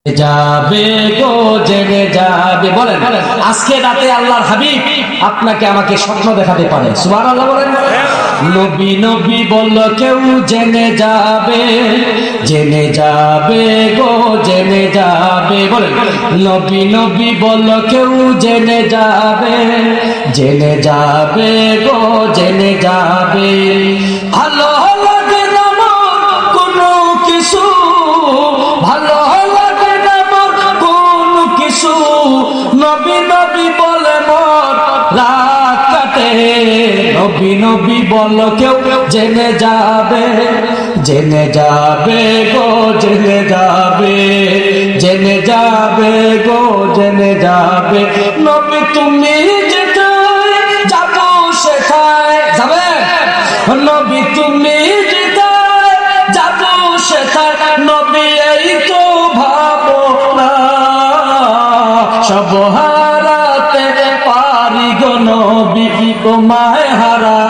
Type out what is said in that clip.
যাবে গো জেনে যাবে। বলেন আজকে রাতে আল্লাহর হাবিব আপনাকে আমাকে স্বপ্ন দেখাতে পারে। সুবহানাল্লাহ বলেন। নবী নবী বলল কেউ জেনে যাবে, জেনে যাবে গো জেনে যাবে। বলেন নবী নবী বলল কেউ জেনে যাবে, জেনে যাবে গো জেনে যাবে। ভালো লাগে না কোনো কিছু, ভালো নবী নবী বলে মোর রাত কাটে। নবী নবী বল কেউ জেনে যাবে, জেনে যাবে গো জেনে যাবে, জেনে যাবে গো জেনে যাবে। নবী তুমি যেথায় যাবো সেথায় যাবে, নবী তুমি যেথায় যাবো সেথায়। নবী এই তো ভাবনা, সব হারাতে পারি গো নবী তোমায় হারা